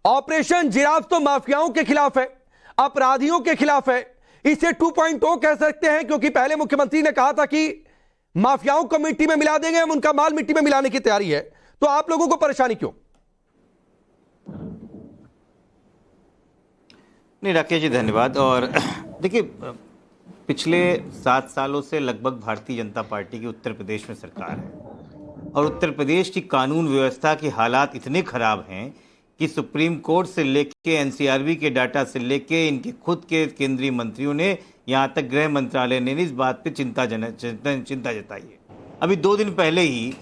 Operation giraffe तो माफियाओं के खिलाफ है, अपराधियों के खिलाफ है। इसे 2.0 कह सकते हैं, क्योंकि पहले मुख्यमंत्री ने कहा था कि माफियाओं को मिट्टी में मिला देंगे, हम उनका माल मिट्टी में मिलाने की तैयारी है। तो आप लोगों को परेशानी क्यों? नहीं राकेश जी, धन्यवाद। और देखिए, पिछले 7 सालों से लगभग भारतीय जनता पार्टी की उत्तर प्रदेश में सरकार है और उत्तर प्रदेश की कानून व्यवस्था के हालात इतने खराब हैं कि सुप्रीम कोर्ट से लेके एनसीआरबी के डाटा से लेके इनके खुद के केंद्रीय मंत्रियों ने, यहाँ तक गृह मंत्रालय ने इस बात पे चिंता जताई है। अभी 2 दिन पहले ही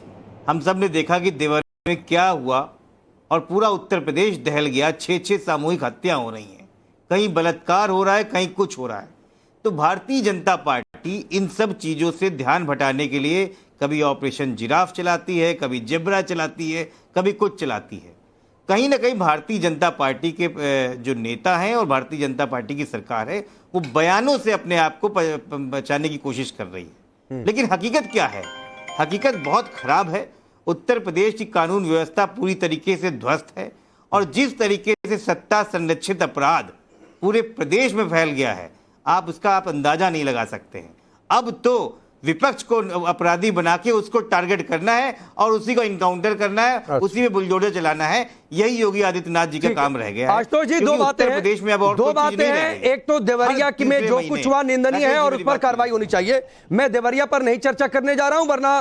हम सब ने देखा कि देवरिया में क्या हुआ और पूरा उत्तर प्रदेश दहल गया। 6 सामूहिक हत्याएं हो रही हैं, कहीं बलात्कार हो रहा है, कहीं कुछ हो रहा है। तो भारतीय जनता पार्टी इन सब चीज़ों से ध्यान भटाने के लिए कभी ऑपरेशन जिराफ चलाती है, कभी जेब्रा चलाती है, कभी कुछ चलाती है। कहीं ना कहीं भारतीय जनता पार्टी के जो नेता हैं और भारतीय जनता पार्टी की सरकार है, वो बयानों से अपने आप को बचाने की कोशिश कर रही है। लेकिन हकीकत क्या है? हकीकत बहुत खराब है। उत्तर प्रदेश की कानून व्यवस्था पूरी तरीके से ध्वस्त है और जिस तरीके से सत्ता संरक्षित अपराध पूरे प्रदेश में फैल गया है, आप अंदाजा नहीं लगा सकते हैं। अब तो विपक्ष को अपराधी बना के उसको टारगेट करना है और उसी को इनकाउंटर करना है, उसी में बुलडोजर चलाना है। यही योगी आदित्यनाथ जी का काम रह गया है। आशुतोष जी, दो बातें हैं प्रदेश में, अब और दो बातें हैं। एक तो देवरिया की में जो कुछ हुआ निंदनीय है और उस पर कार्रवाई होनी चाहिए। मैं देवरिया पर नहीं चर्चा करने जा रहा हूं, वरना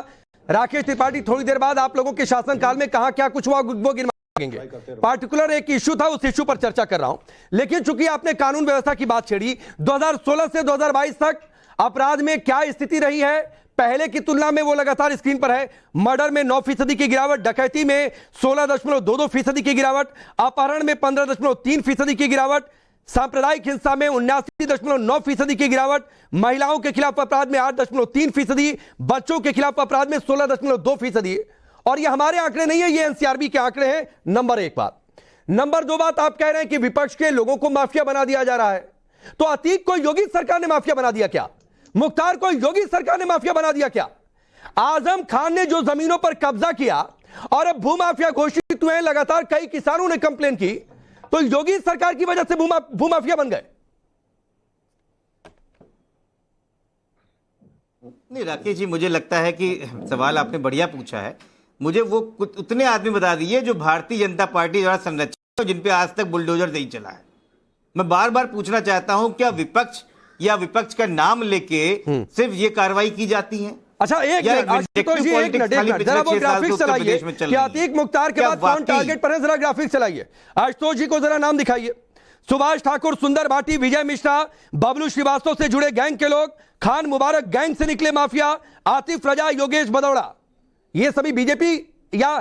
राकेश त्रिपाठी थोड़ी देर बाद आप लोगों के शासनकाल में कहां क्या कुछ हुआ वो गिनवाएंगे। पार्टिकुलर एक इश्यू था, उस इश्यू पर चर्चा कर रहा हूं। लेकिन चूंकि आपने कानून व्यवस्था की बात छेड़ी, 2016 से 2022 तक अपराध में क्या स्थिति रही है पहले की तुलना में, वो लगातार स्क्रीन पर है। मर्डर में 9% की गिरावट, डकैती में 16.22% की गिरावट, अपहरण में 15.3% की गिरावट, सांप्रदायिक हिंसा में 79.9% की गिरावट, महिलाओं के खिलाफ अपराध में 8.3%, बच्चों के खिलाफ अपराध में 16.2%। और ये हमारे आंकड़े नहीं है, ये एनसीआरबी के आंकड़े हैं। नंबर 1 बात। नंबर 2 बात, आप कह रहे हैं कि विपक्ष के लोगों को माफिया बना दिया जा रहा है। तो अतीक को योगी सरकार ने माफिया बना दिया क्या? मुख्तार को योगी सरकार ने माफिया बना दिया क्या? आजम खान ने जो जमीनों पर कब्जा किया और अब भूमाफिया घोषित हुए, लगातार कई किसानों ने कंप्लेन की, तो योगी सरकार की वजह से भूमाफिया बन गए। नहीं राकेश जी, मुझे लगता है कि सवाल आपने बढ़िया पूछा है। मुझे वो उतने आदमी बता दीजिए जो भारतीय जनता पार्टी द्वारा संरक्षित, जिन पे आज तक बुलडोजर नहीं चला है। मैं बार बार पूछना चाहता हूं, क्या विपक्ष या विपक्ष का नाम लेके सिर्फ ये कार्रवाई की जाती है? अच्छा, एक मिनट जरा वो ग्राफिक्स चलाइए कि अतीक मुख्तार के बाद कौन टारगेट पर है, जरा ग्राफिक्स चलाइए। आशुतोष जी को जरा नाम दिखाइए। सुभाष ठाकुर, सुंदर भाटी, विजय मिश्रा, बबलू श्रीवास्तव से जुड़े गैंग के लोग, खान मुबारक गैंग से निकले माफिया, आतिफ रजा, योगेश भदौड़ा, ये सभी बीजेपी या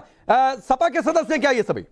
सपा के सदस्य हैं क्या? ये सभी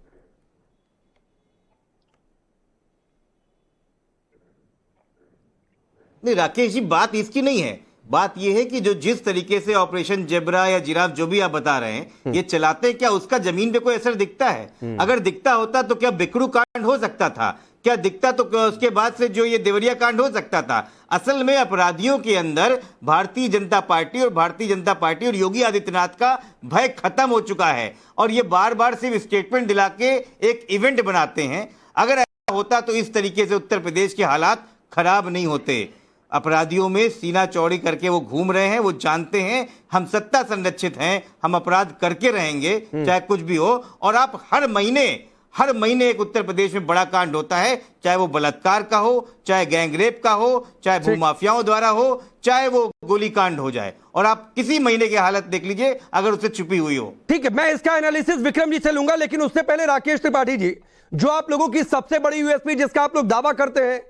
नहीं राकेश जी, बात इसकी नहीं है। बात यह है कि जो जिस तरीके से ऑपरेशन जेब्रा या जिराफ जो भी आप बता रहे हैं ये चलाते, क्या उसका जमीन पे कोई असर दिखता है? अगर दिखता होता तो क्या बिकरू कांड हो सकता था? क्या दिखता तो उसके बाद से जो ये देवरिया कांड हो सकता था? असल में अपराधियों के अंदर भारतीय जनता पार्टी और योगी आदित्यनाथ का भय खत्म हो चुका है और ये बार बार सिर्फ स्टेटमेंट दिला के एक इवेंट बनाते हैं। अगर ऐसा होता तो इस तरीके से उत्तर प्रदेश के हालात खराब नहीं होते। अपराधियों में सीना चौड़ी करके वो घूम रहे हैं, वो जानते हैं हम सत्ता संरक्षित हैं, हम अपराध करके रहेंगे चाहे कुछ भी हो। और आप हर महीने एक उत्तर प्रदेश में बड़ा कांड होता है, चाहे वो बलात्कार का हो, चाहे गैंगरेप का हो, चाहे भूमाफियाओं द्वारा हो, चाहे वो गोली कांड हो जाए। और आप किसी महीने की हालत देख लीजिए अगर उससे छुपी हुई हो। ठीक है, मैं इसका एनालिसिस विक्रम जी से लूंगा, लेकिन उससे पहले राकेश त्रिपाठी जी, जो आप लोगों की सबसे बड़ी यूएसपी जिसका आप लोग दावा करते हैं,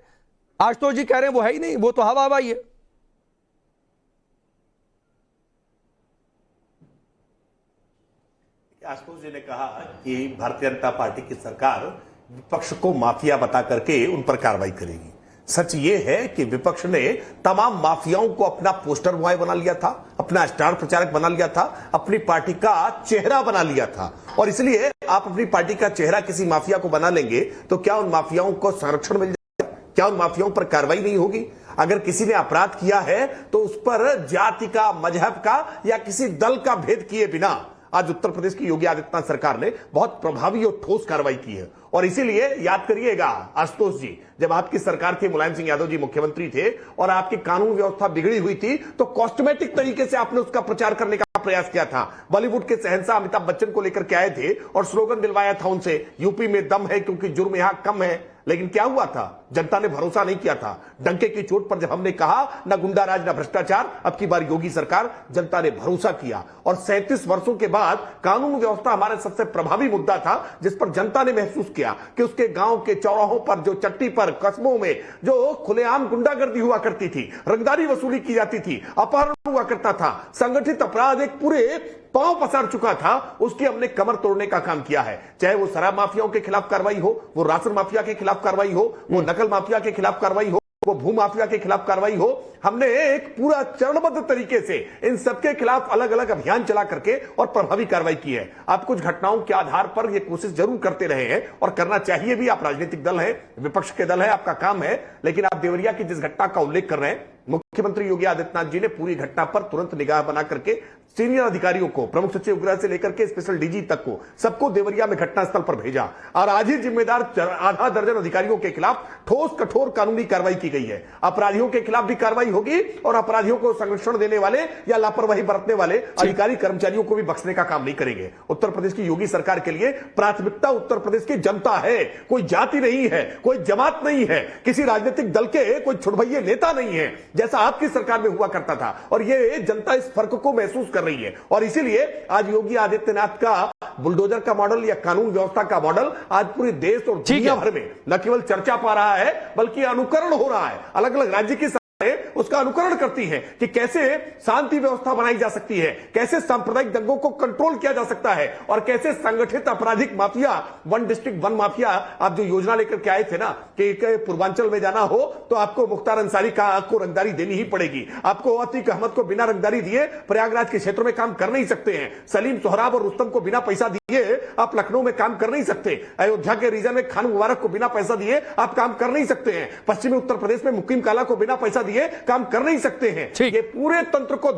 आशुतोष जी कह रहे हैं वो है ही नहीं, वो तो हवा ही है। आशुतोष जी ने कहा कि भारतीय जनता पार्टी की सरकार विपक्ष को माफिया बता करके उन पर कार्रवाई करेगी। सच ये है कि विपक्ष ने तमाम माफियाओं को अपना पोस्टर बॉय बना लिया था, अपना स्टार प्रचारक बना लिया था, अपनी पार्टी का चेहरा बना लिया था। और इसलिए आप अपनी पार्टी का चेहरा किसी माफिया को बना लेंगे तो क्या उन माफियाओं को संरक्षण मिल जाएगा? क्या उन माफियाओं पर कार्रवाई नहीं होगी? अगर किसी ने अपराध किया है तो उस पर जाति का, मजहब का या किसी दल का भेद किए बिना आज उत्तर प्रदेश की योगी आदित्यनाथ सरकार ने बहुत प्रभावी और ठोस कार्रवाई की है। और इसीलिए याद करिएगा आशुतोष जी, जब आपकी सरकार थी, मुलायम सिंह यादव जी मुख्यमंत्री थे और आपकी कानून व्यवस्था बिगड़ी हुई थी, तो कॉस्मेटिक तरीके से आपने उसका प्रचार करने का प्रयास किया था। बॉलीवुड के शहंशाह अमिताभ बच्चन को लेकर के आए थे और स्लोगन दिलवाया था उनसे, यूपी में दम है क्योंकि जुर्म यहां कम है। लेकिन क्या हुआ था? जनता ने भरोसा नहीं किया था। डंके की चोट पर जब हमने कहा न गुंडाराज न भ्रष्टाचार, अब की बार योगी सरकार, जनता ने भरोसा किया। और 37 वर्षों के बाद कानून व्यवस्था हमारा सबसे प्रभावी मुद्दा था, जिस पर जनता ने महसूस किया कि उसके गांव के चौराहों पर, जो चट्टी पर, कस्बों में जो खुलेआम गुंडागर्दी हुआ करती थी, रंगदारी वसूली की जाती थी, अपहरण हुआ करता था, संगठित अपराध एक पूरे पांव पसार चुका था, उसकी हमने कमर तोड़ने का काम किया है। चाहे वो शराब माफियाओं के खिलाफ कार्रवाई हो, वो राशन माफिया के खिलाफ कार्रवाई हो, वो नकल माफिया के खिलाफ कार्रवाई हो, वो भू माफिया के खिलाफ कार्रवाई हो, हमने एक पूरा चरणबद्ध तरीके से इन सबके खिलाफ अलग अलग अभियान चला करके और प्रभावी कार्रवाई की है। आप कुछ घटनाओं के आधार पर यह कोशिश जरूर करते रहे हैं और करना चाहिए भी। आप राजनीतिक दल है, विपक्ष के दल है, आपका काम है। लेकिन आप देवरिया की जिस घटना का उल्लेख कर रहे हैं, मुख्यमंत्री योगी आदित्यनाथ जी ने पूरी घटना पर तुरंत निगाह बना करके सीनियर अधिकारियों को, प्रमुख सचिव गृह से लेकर के स्पेशल डीजी तक को, सबको देवरिया में घटनास्थल पर भेजा और आज ही जिम्मेदार आधा दर्जन अधिकारियों के खिलाफ ठोस कठोर कानूनी कार्रवाई की गई है। अपराधियों के खिलाफ भी कार्रवाई होगी और अपराधियों को संरक्षण देने वाले या लापरवाही बरतने वाले अधिकारी कर्मचारियों को भी बख्शने का काम नहीं करेंगे। उत्तर प्रदेश की योगी सरकार के लिए प्राथमिकता उत्तर प्रदेश की जनता है, कोई जाति नहीं है, कोई जमात नहीं है, किसी राजनीतिक दल के कोई छुड़भैये नेता नहीं है, जैसा आपकी सरकार में हुआ करता था। और ये जनता इस फर्क को महसूस कर रही है और इसीलिए आज योगी आदित्यनाथ का बुलडोजर का मॉडल या कानून व्यवस्था का मॉडल आज पूरे देश और दुनिया भर में न केवल चर्चा पा रहा है बल्कि अनुकरण हो रहा है। अलग अलग राज्य की उसका अनुकरण करती है कि कैसे शांति व्यवस्था बनाई जा सकती है, कैसे सांप्रदायिक दंगों को कंट्रोल किया जा सकता है और कैसे संगठित आपराधिक mafia, one district one mafia, आप जो योजना लेकर के आए थे ना कि पूर्वांचल में जाना हो तो आपको मुख्तार अंसारी का आपको रंगदारी देनी ही पड़ेगी, आपको अतीक अहमद को बिना रंगदारी दिए प्रयागराज के क्षेत्र में काम कर नहीं सकते हैं, सलीम सोहराब और रुस्तम को बिना पैसा दिए आप लखनऊ में काम कर नहीं सकते, अयोध्या के रीजन में खान मुबारक को बिना पैसा दिए आप काम कर नहीं सकते हैं, पश्चिमी उत्तर प्रदेश में मुकीम काला को बिना पैसा दिए काम कर नहीं सकते हैं। ये पूरे तंत्र को